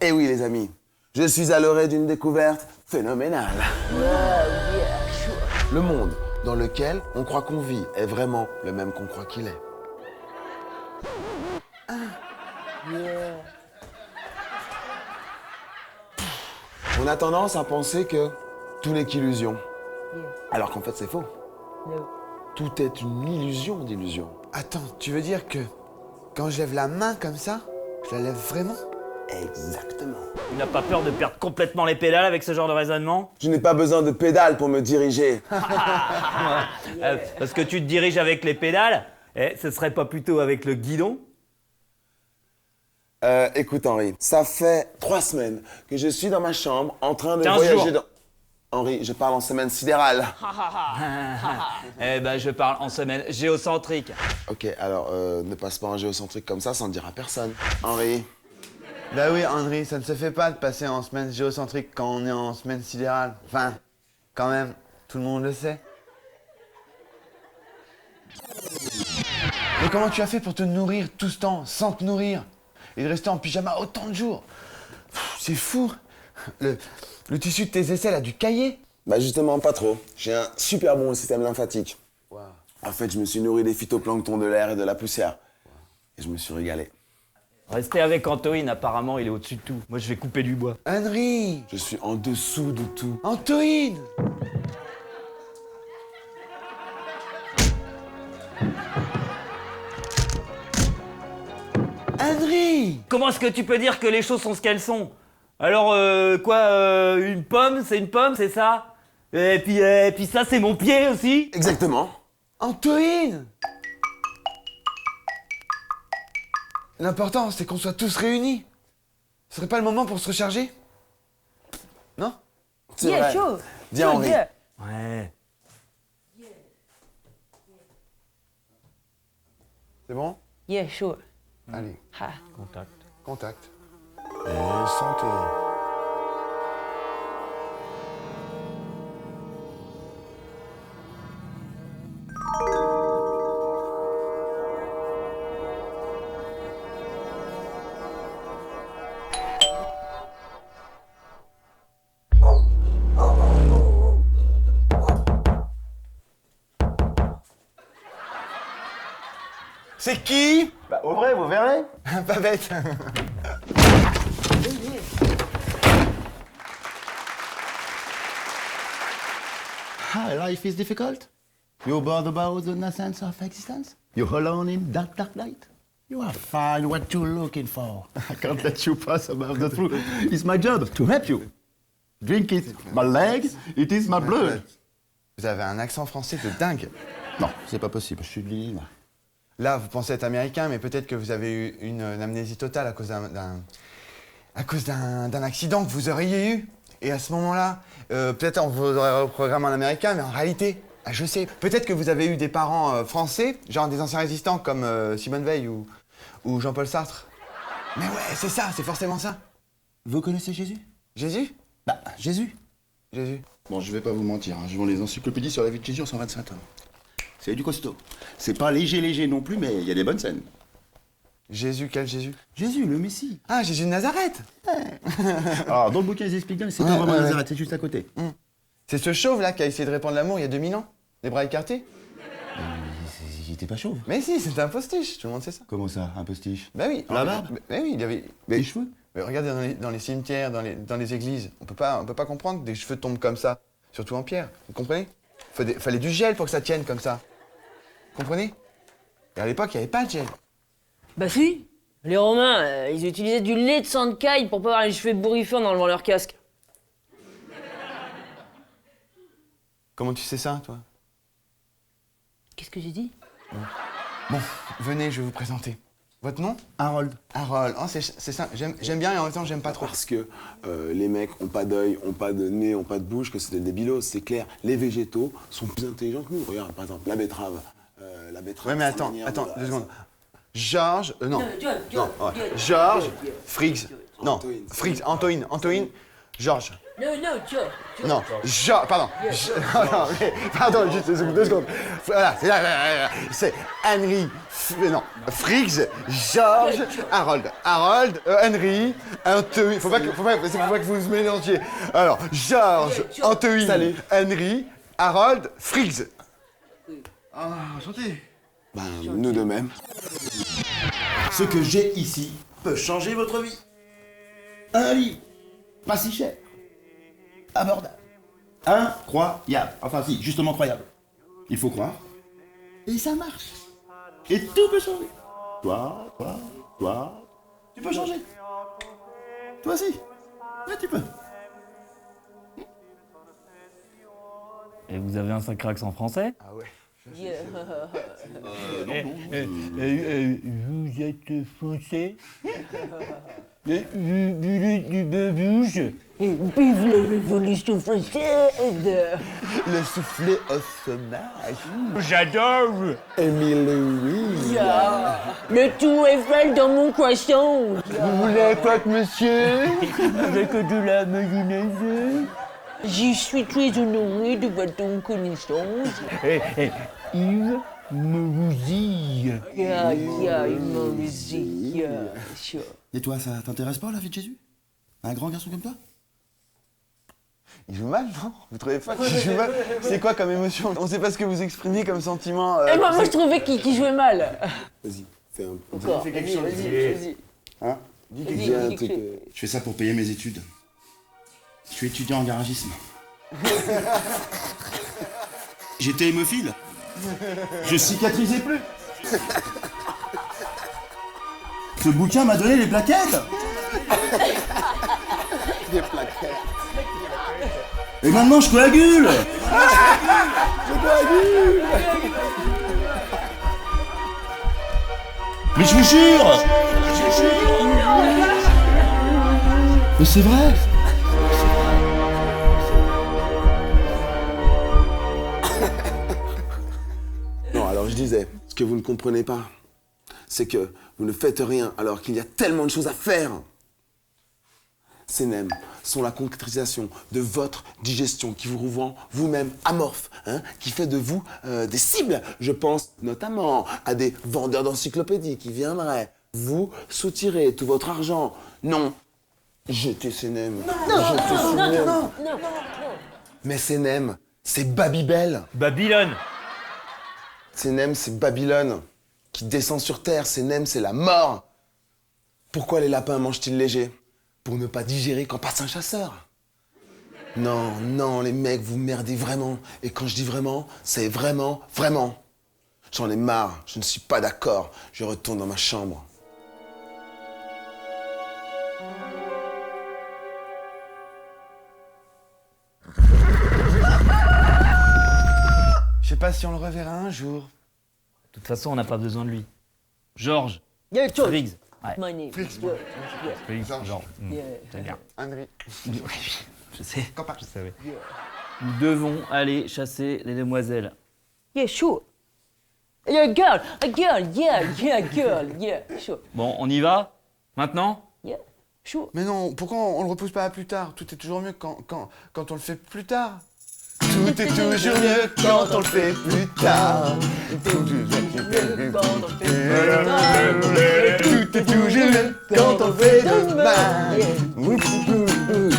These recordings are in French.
Eh oui les amis, je suis à l'orée d'une découverte phénoménale. Le monde dans lequel on croit qu'on vit est vraiment le même qu'on croit qu'il est. On a tendance à penser que tout n'est qu'illusion, alors qu'en fait c'est faux. Tout est une illusion d'illusion. Attends, tu veux dire que quand je lève la main comme ça, je la lève vraiment? Exactement. Tu n'as pas peur de perdre complètement les pédales avec ce genre de raisonnement? Je n'ai pas besoin de pédales pour me diriger. Parce que tu te diriges avec les pédales, ce serait pas plutôt avec le guidon? Écoute Henri, ça fait 3 semaines que je suis dans ma chambre en train de 15 voyager jours. dans... Henri, je parle en semaine sidérale. Eh ben, je parle en semaine géocentrique. Ok, alors ne passe pas en géocentrique comme ça, ne dira à personne. Henri. Bah oui, André, ça ne se fait pas de passer en semaine géocentrique quand on est en semaine sidérale. Enfin, quand même, tout le monde le sait. Mais comment tu as fait pour te nourrir tout ce temps sans te nourrir et de rester en pyjama autant de jours? C'est fou. Le tissu de tes aisselles a dû cailler. Bah justement, pas trop. J'ai un super bon système lymphatique. Wow. En fait, je me suis nourri des phytoplanctons de l'air et de la poussière. Et je me suis régalé. Restez avec Antoine, apparemment, il est au-dessus de tout. Moi, je vais couper du bois. Henry, Je suis en dessous de tout. Antoine. Henry. Comment est-ce que tu peux dire que les choses sont ce qu'elles sont? Alors, une pomme, c'est une pomme, c'est ça? Et puis ça, c'est mon pied aussi? Exactement. Antoine. L'important, c'est qu'on soit tous réunis. Ce serait pas le moment pour se recharger? Non? C'est vrai. Viens Henri. Ouais. C'est bon? Yeah, sure. Allez, Ha. Contact. contact. Et santé. C'est qui? Bah ouvrez, vous verrez. Pas bête. Hi, life is difficult. You bothered about the nonsense of existence? You're alone in that dark night? You are fine. What you looking for? I can't let you pass above the truth. It's my job to help you. Drink it. My leg, it is my blood. Vous avez un accent français de dingue. Non, c'est pas possible. Je suis de l'île. Là, vous pensez être américain, mais peut-être que vous avez eu une amnésie totale à cause d'un accident que vous auriez eu. Et à ce moment-là, peut-être on vous aurait reprogrammé en américain, mais en réalité, je sais, peut-être que vous avez eu des parents français, genre des anciens résistants comme Simone Veil ou Jean-Paul Sartre. Mais ouais, c'est ça, c'est forcément ça. Vous connaissez Jésus? Jésus? Bah, Jésus. Jésus. Bon, je vais pas vous mentir, hein. Je vends les encyclopédies sur la vie de Jésus en 125 ans. C'est du costaud. C'est pas léger non plus, mais il y a des bonnes scènes. Jésus, quel Jésus? Jésus, le Messie. Ah, Jésus de Nazareth. Alors, dans le bouquin, ils expliquent bien, c'est pas vraiment Nazareth, c'est juste à côté. C'est ce chauve-là qui a essayé de répandre l'amour il y a 2000 ans. Les bras écartés. Il était pas chauve. Mais si, c'est un postiche, tout le monde sait ça. Comment ça, un postiche? Bah oui. La barbe? Bah oui, il avait... Les cheveux? Mais regardez dans les cimetières, dans les églises, on peut pas comprendre que des cheveux tombent comme ça, surtout en pierre. Vous comprenez? Fallait du gel pour que ça tienne comme ça. Vous comprenez? Et à l'époque, il n'y avait pas de gel. Bah si. Les Romains, ils utilisaient du lait de sang de caille pour pas avoir les cheveux bourriffés en enlevant leur casque. Comment tu sais ça, toi? Qu'est-ce que j'ai dit? Bon, venez, je vais vous présenter. Votre nom? Harold. Harold. Oh, c'est ça. J'aime bien et en même temps, j'aime pas trop. Parce que les mecs ont pas d'œil, ont pas de nez, ont pas de bouche, que c'est des débilos, c'est clair. Les végétaux sont plus intelligents que nous. Regarde, par exemple, la betterave. Ouais, mais c'est attends, une manière attends, de- 2 secondes. Georges, non, ouais. Georges, Friggs, non, Antoine. Friggs, Antoine, Georges. Non, Non, pardon. Non, mais, pardon, juste 2 secondes. Voilà, c'est Henry, non, Friggs, Georges, Harold, Henry, Antoine. Faut pas que vous vous mélangiez. Alors, Georges, Antoine, Salut. Henry, Harold, Friggs. Ah, enchanté. Ben, nous de même. Ce que j'ai ici peut changer votre vie. Un livre, pas si cher, abordable, incroyable. Enfin si, justement croyable. Il faut croire. Et ça marche. Et tout peut changer. Toi, tu peux changer. Toi aussi. Là, tu peux. Et vous avez un sacré accent français? Ah ouais. Vous êtes français? Vous êtes du bavouche? Vive la révolution française! Le soufflet au fromage. J'adore! Émile Louis. Le tout Eiffel dans mon croissant! Vous voulez quoi, monsieur? Avec de la mayonnaise? Je suis très honoré de votre connaissance. Yves Mouzy. Sure. Et toi, ça t'intéresse pas la vie de Jésus? Un grand garçon comme toi? Il joue mal, non? Vous trouvez pas qu'il joue mal? C'est quoi comme émotion? On sait pas ce que vous exprimez comme sentiment. Et moi, je trouvais qu'il jouait mal. Vas-y, fais un... Encore. Fais quelque chose. Vas-y. Hein? Dis un truc... Je fais ça pour payer mes études. Je suis étudiant en garagisme. J'étais hémophile. Je cicatrisais plus. Ce bouquin m'a donné les plaquettes. Des plaquettes. Et maintenant je coagule. Mais je vous jure. Mais c'est vrai. Non, alors je disais, ce que vous ne comprenez pas, c'est que vous ne faites rien alors qu'il y a tellement de choses à faire. Ces nems sont la concrétisation de votre digestion qui vous rend vous-même amorphe, hein, qui fait de vous des cibles. Je pense notamment à des vendeurs d'encyclopédies qui viendraient vous soutirer tout votre argent. Non, jetez ces nems. Non. Mais ces nems, c'est Babybel. Babylone. Ces nems, c'est Babylone qui descend sur terre. Ces nems, c'est la mort. Pourquoi les lapins mangent-ils léger? Pour ne pas digérer quand passe un chasseur. Non, les mecs, vous merdez vraiment. Et quand je dis vraiment, c'est vraiment. J'en ai marre, je ne suis pas d'accord. Je retourne dans ma chambre. Je sais pas si on le reverra un jour. De toute façon, on n'a pas besoin de lui. Georges. Yeah, George. Friggs. Ouais. My name. Friggs. Yeah. Friggs, Georges. Yeah. C'est bien. Henry. Je sais. Copain. Je savais. Nous devons aller chasser les demoiselles. Yeah, sure. Yeah, girl, yeah, sure. Bon, on y va? Maintenant? Yeah, sure. Mais non, pourquoi on le repousse pas à plus tard? Tout est toujours mieux quand on le fait plus tard. Tout est toujours mieux quand on le fait plus tard. Tout est toujours mieux quand on le fait demain.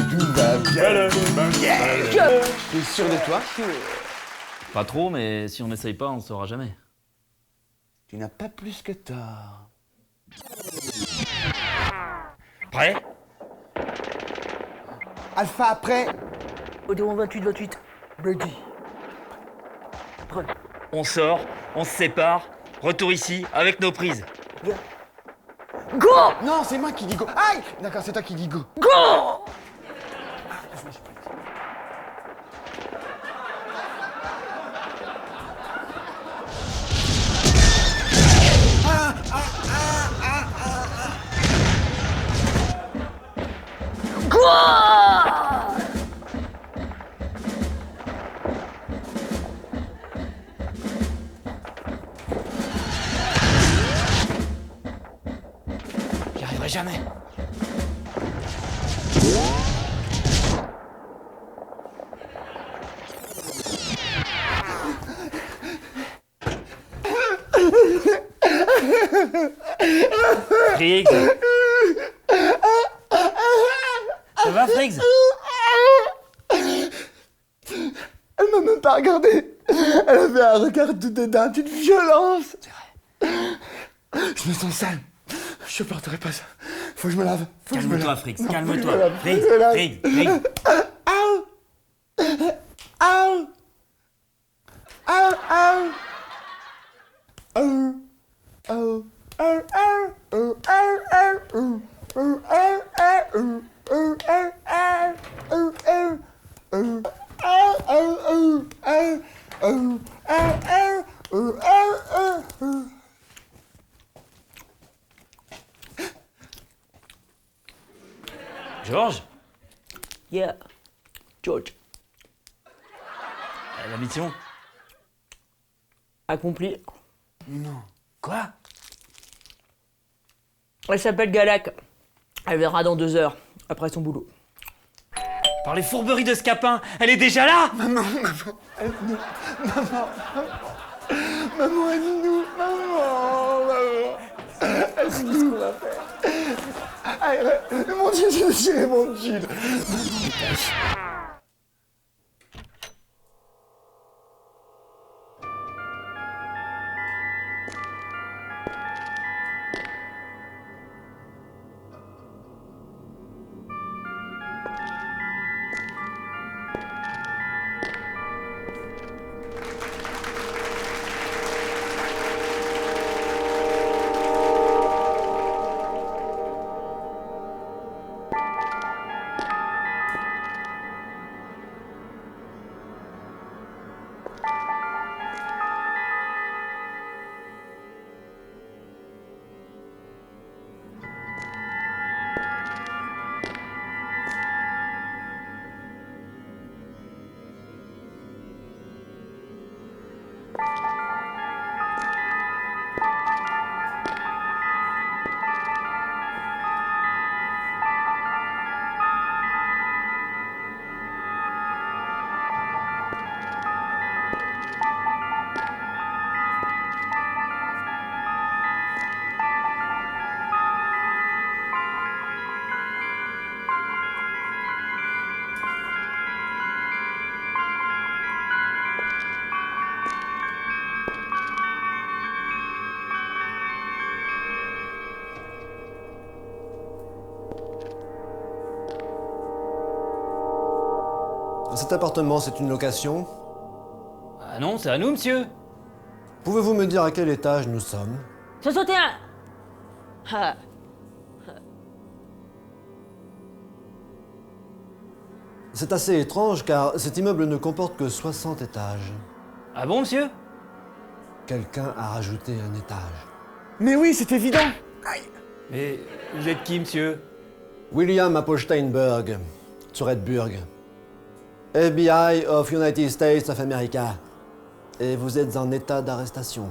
Tout va bien. T'es sûr de toi? Pas trop, mais si on n'essaye pas, on ne saura jamais. Tu n'as pas plus que tort. Prêt? Alpha après. Odéon 28. Ready. On sort, on se sépare, retour ici avec nos prises. Yeah. Go! Non, c'est moi qui dis go. Aïe! D'accord, c'est toi qui dis go. Go! J'y arriverai jamais. Friggs. Ça va, Friggs? Elle m'a même pas regardé. Elle avait un regard tout dédain, d'une violence. C'est vrai. Je me sens sale. Je supporterai pas ça. Faut que je me lave. Faut que je me Calme-toi, lave. Friggs, Non, faut que je me calme-toi. lave. Friggs, Je me lave. Friggs, Friggs. Ow! Ow! Ow! Ow! Oh! Oh! Oh! Oh! Oh! Oh! Oh! Oh! Oh! Oh! Oh! Oh! Oh! Oh! Oh! Georges, Yeah. George. la mission. Accompli. Quoi? Elle s'appelle Galak. Elle verra dans 2 heures, après son boulot. Par les fourberies de Scapin, elle est déjà là! Maman, aide-nous, maman. Aide-nous, ce qu'on va faire. Allez, mon Dieu, j'ai déchiré mon jean. Cet appartement, c'est une location. Ah non, c'est à nous, monsieur. Pouvez-vous me dire à quel étage nous sommes? 61. Ah. C'est assez étrange car cet immeuble ne comporte que 60 étages. Ah bon, monsieur? Quelqu'un a rajouté un étage. Mais oui, c'est évident. Mais vous êtes qui, monsieur? William Appelsteinberg, zu Redburg. FBI of United States of America. Et vous êtes en état d'arrestation.